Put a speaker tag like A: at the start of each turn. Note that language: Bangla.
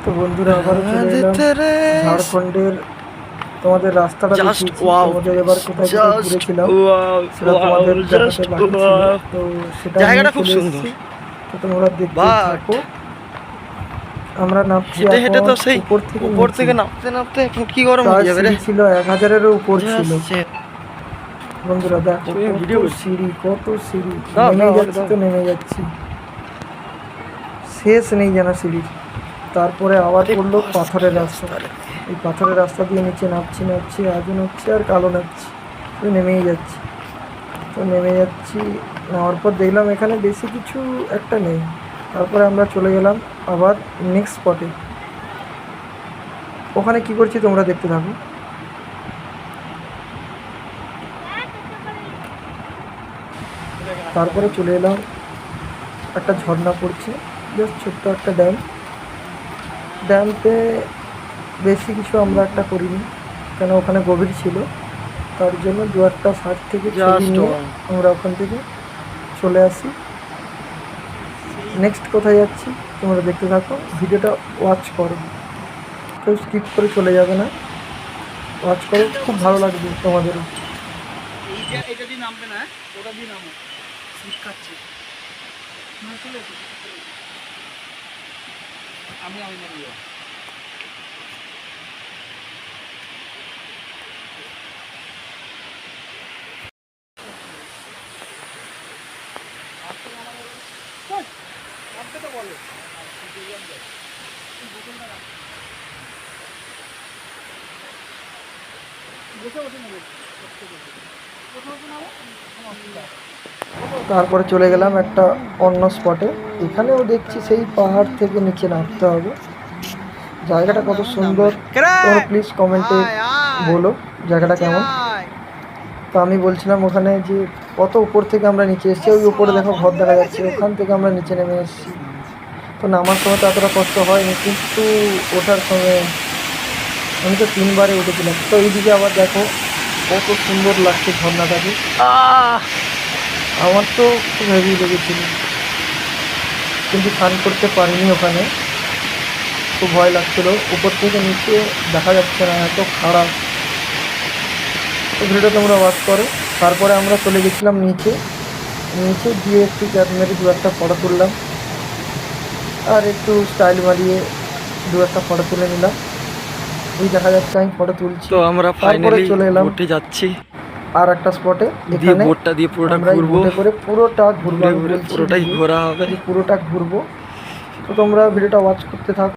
A: তো বন্ধুরা আবারও চলে এলাম ঝাড়খণ্ডের। তোমাদের রাস্তাটা দেখিয়েছি, তোমাদের এবার কোথায় কোথায় ঘুরেছিলাম সেটা তোমাদের দেখাতে বাকি ছিল। তো সেটা
B: জায়গাটা খুব
A: চলে
B: সুন্দর।
A: এসেছি, তো তোমরা দেখতে থাকো। আমরা নামছি
B: হেঁটে হেঁটে
A: এখন
B: তো সেই
A: উপর
B: থেকে
A: থেকে
B: নামতে নামতে এখন কি গরম
A: প্রায়
B: হয়ে যাবে রে।
A: সিঁড়ি ছিল 1000-এরও উপর ছিল। বন্ধুরা দেখো কত সিঁড়ি, কত সিঁড়ি, নেমে যাচ্ছি তো নেমে যাচ্ছি, শেষ নেই যেন সিঁড়ির। তারপরে আবার পড়লো পাথরের রাস্তা। এই পাথরের রাস্তা দিয়ে নিচে নামছি নামছি, আজও নামছি আর কালো নামছি, তো নেমেই যাচ্ছি। তো নেমে যাচ্ছি, নামার পর দেখলাম এখানে বেশি কিছু একটা নেই। তারপরে আমরা চলে গেলাম আবার নেক্সট স্পটে। ওখানে কি করছি তোমরা দেখতে থাকো। তারপরে চলে এলাম, একটা ঝর্ণা পড়ছে, জাস্ট ছোট্ট একটা ড্যামতে বেশি কিছু আমরা একটা করিনি, কেন ওখানে গভীর ছিল। তার জন্য দু একটা সাইড থেকে ছবি নিয়ে আমরা ওখান থেকে চলে আসি। নেক্সট কোথায় যাচ্ছি তোমরা দেখতে থাকো, ভিডিওটা ওয়াচ করো, কেউ স্কিপ করে চলে যাবে না, ওয়াচ করো, খুব ভালো লাগবে তোমাদেরও।
B: এটা দিয়ে নামবে না, ওটা দিয়ে নামো। শিখাচ্ছি আমি
A: তারপরে চলে গেলাম একটা অন্য স্পটে। এখানেও দেখছি সেই পাহাড় থেকে নিচে নামতে হবে। জায়গাটা কত সুন্দর, তোমরা প্লিজ কমেন্টে বলো জায়গাটা কেমন। তো আমি বলছিলাম ওখানে যে কত উপর থেকে আমরা নিচে এসেছি, ওই উপরে দেখো ঘর দেখা যাচ্ছে, ওখান থেকে আমরা নিচে নেমে এসেছি। তো নামার সময় তো এতটা কষ্ট হয়নি, কিন্তু ওঠার সময় আমি তো 3বারে উঠেছিলাম। তো এইদিকে আবার দেখো কত সুন্দর লাগছে ঝর্ণাটাকে, আমার তো খুব হেভি লেগেছিল, কিন্তু স্নান করতে পারিনি ওখানে, খুব ভয় লাগছিল, উপর থেকে নিচে দেখা যাচ্ছে না, এত খারাপ। তো ভিডিওটা তোমরা ওয়াচ করো। তারপরে আমরা চলে গেছিলাম নিচে গিয়ে একটু ক্যাপ মেরে দু একটা ফটো তুললাম, আর একটু স্টাইল মারিয়ে দু একটা ফটো তুলে নিলাম। এই দেখা যাচ্ছে আমি ফটো তুলছি।
B: তো আমরা
A: তারপরে চলে এলাম
B: বোটে যাচ্ছি,
A: আর একটা স্পটে,
B: দিয়ে
A: এখানে
B: বোটটা দিয়ে পুরোটা
A: আমরা
B: ঘুরবো,
A: বোটে করে পুরোটা ঘুরবো,
B: ঘুরে
A: আমি
B: ঘুরে
A: বলছি
B: পুরোটাই ঘোরা হবে।
A: পুরোটা ঘুরবো। তো তোমরা ভিডিওটা ওয়াচ করতে থাকো।